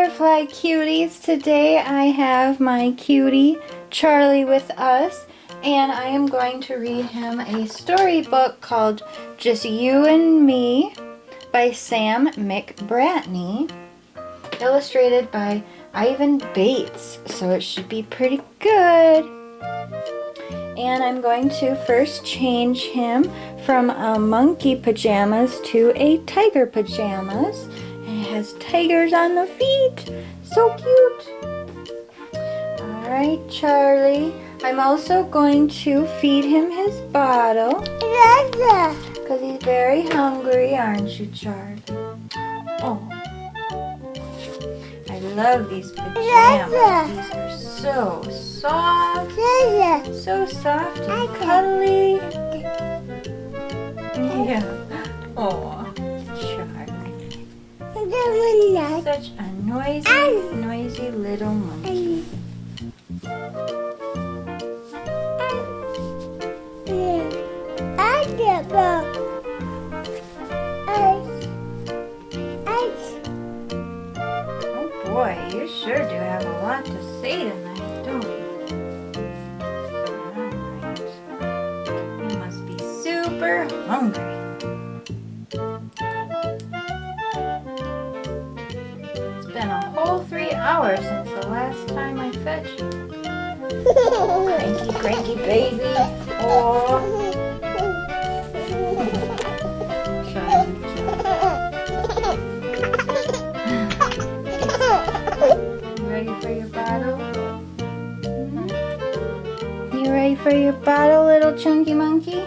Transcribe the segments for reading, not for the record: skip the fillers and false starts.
Buterfly Cuties. Today I have my cutie Charlie with us, and I am going to read him a storybook called Just You and Me by Sam McBratney, illustrated by Ivan Bates, so it should be pretty good. And I'm going to first change him from a monkey pajamas to a tiger pajamas. And it has tigers on the feet. So cute. Alright, Charlie. I'm also going to feed him his bottle. Because he's very hungry, aren't you, Charlie? Oh. I love these pajamas. These are so soft. So soft and cuddly. Yeah. Oh, Charlie. Such a noisy little monkey. Oh boy, you sure do have a lot to say tonight, don't you? Alright. You must be super hungry. It's been a whole 3 hours since the last time I fetched you. Cranky baby. Oh. Ready for your bottle? You ready for your bottle, little chunky monkey?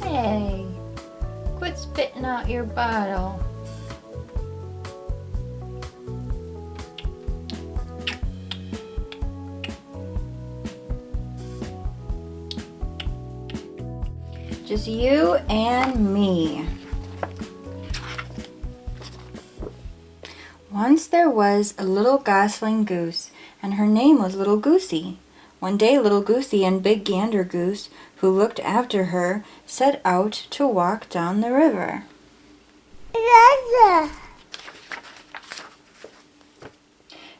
Hey, quit spitting out your bottle. Just you and me. Once there was a little gosling goose, and her name was Little Goosey. One day Little Goosey and Big Gander Goose, who looked after her, set out to walk down the river.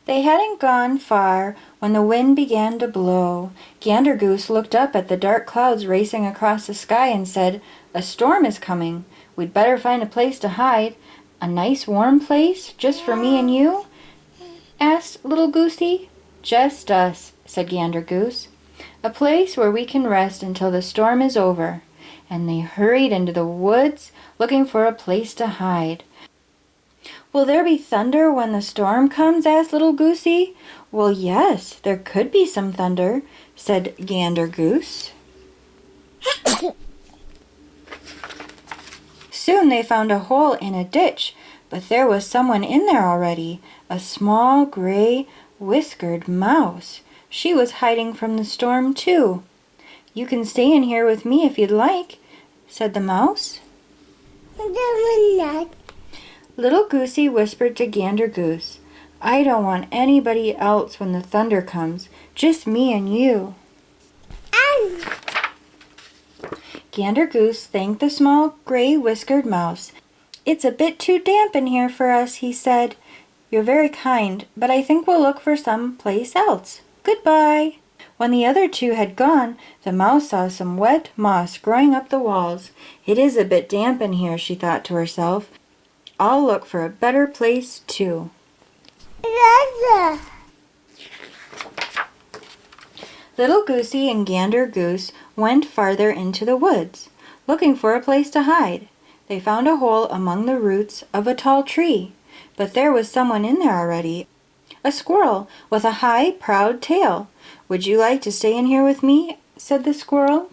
They hadn't gone far when the wind began to blow. Gander Goose looked up at the dark clouds racing across the sky and said, "A storm is coming. We'd better find a place to hide." "A nice warm place, just for me and you?" asked Little Goosey. "Just us," said Gander Goose. "A place where we can rest until the storm is over." And they hurried into the woods looking for a place to hide. "Will there be thunder when the storm comes?" asked Little Goosey. "Well, yes, there could be some thunder," said Gander Goose. Soon they found a hole in a ditch, but there was someone in there already, a small, gray, whiskered mouse. She was hiding from the storm, too. "You can stay in here with me if you'd like," said the mouse. Little Goosey whispered to Gander Goose, "I don't want anybody else when the thunder comes, just me and you." Gander Goose thanked the small, gray, whiskered mouse. "It's a bit too damp in here for us," he said. "You're very kind, but I think we'll look for some place else. Goodbye." When the other two had gone, the mouse saw some wet moss growing up the walls. "It is a bit damp in here," she thought to herself. "I'll look for a better place, too." Little Goosey and Gander Goose went farther into the woods, looking for a place to hide. They found a hole among the roots of a tall tree, but there was someone in there already, "A squirrel with a high, proud tail. Would you like to stay in here with me?" said the squirrel.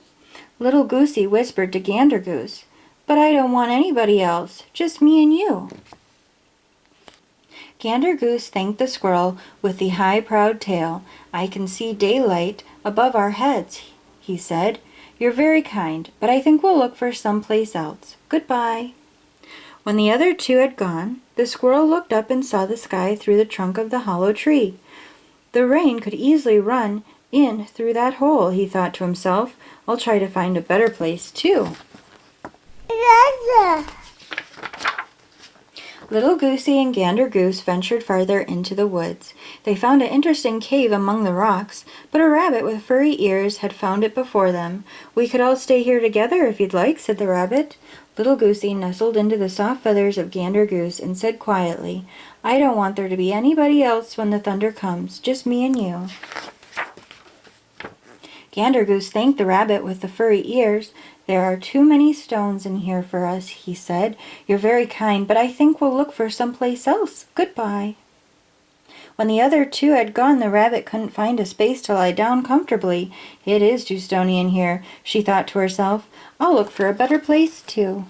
Little Goosey whispered to Gander Goose, "But I don't want anybody else, just me and you." Gander Goose thanked the squirrel with the high, proud tail. "I can see daylight above our heads," he said. "You're very kind, but I think we'll look for someplace else. Goodbye." When the other two had gone, the squirrel looked up and saw the sky through the trunk of the hollow tree. "The rain could easily run in through that hole," he thought to himself. "I'll try to find a better place, too." Little Goosey and Gander Goose ventured farther into the woods. They found an interesting cave among the rocks, but a rabbit with furry ears had found it before them. "We could all stay here together if you'd like," said the rabbit. Little Goosey nestled into the soft feathers of Gander Goose and said quietly, "I don't want there to be anybody else when the thunder comes, just me and you." Gander Goose thanked the rabbit with the furry ears. "There are too many stones in here for us," he said. "You're very kind, but I think we'll look for someplace else. Goodbye." When the other two had gone, the rabbit couldn't find a space to lie down comfortably. "It is too stony in here," she thought to herself. "I'll look for a better place, too."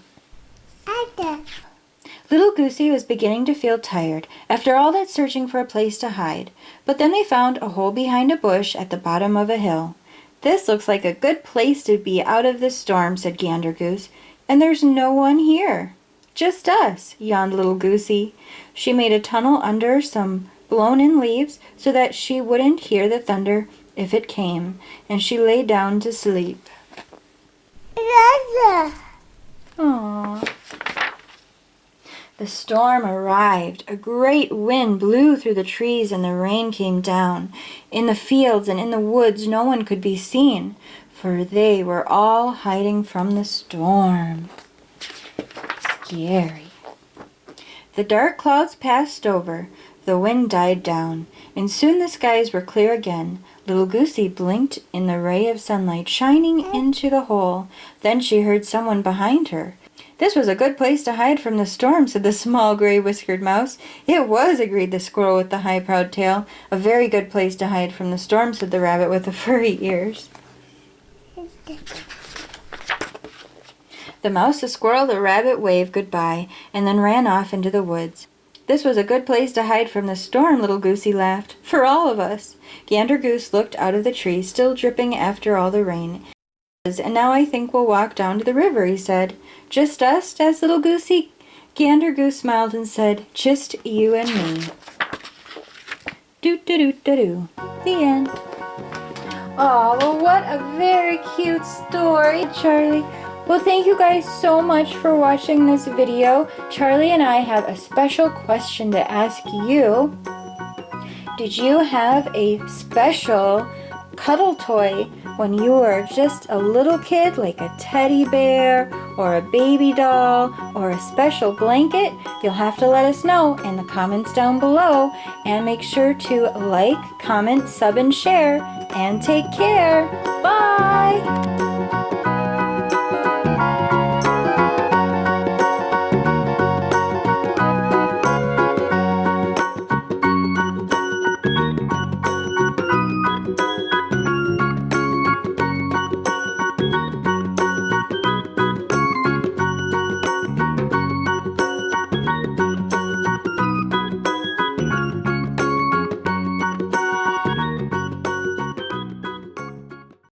Little Goosey was beginning to feel tired after all that searching for a place to hide, but then they found a hole behind a bush at the bottom of a hill. "This looks like a good place to be out of this storm," said Gander Goose, "and there's no one here." "Just us," yawned Little Goosey. She made a tunnel under some blown-in leaves so that she wouldn't hear the thunder if it came, and she lay down to sleep. Aww. The storm arrived. A great wind blew through the trees and the rain came down. In the fields and in the woods no one could be seen, for they were all hiding from the storm. Scary. The dark clouds passed over, the wind died down, and soon the skies were clear again. Little Goosey blinked in the ray of sunlight shining into the hole. Then she heard someone behind her. "This was a good place to hide from the storm," said the small gray whiskered mouse. "It was," agreed the squirrel with the high proud tail. "A very good place to hide from the storm," said the rabbit with the furry ears. The mouse, the squirrel, the rabbit waved goodbye and then ran off into the woods. "This was a good place to hide from the storm," Little Goosey laughed. "For all of us." Gander Goose looked out of the tree, still dripping after all the rain. "And now I think we'll walk down to the river," he said. "Just us?" asked Little Goosey. Gander Goose smiled and said, "Just you and me." Do-do-do-do-do. The end. Oh, well, what a very cute story, Charlie. Well, thank you guys so much for watching this video. Charlie and I have a special question to ask you. Did you have a special cuddle toy when you were just a little kid, like a teddy bear or a baby doll or a special blanket? You'll have to let us know in the comments down below, and make sure to like, comment, sub, and share, and take care. Bye!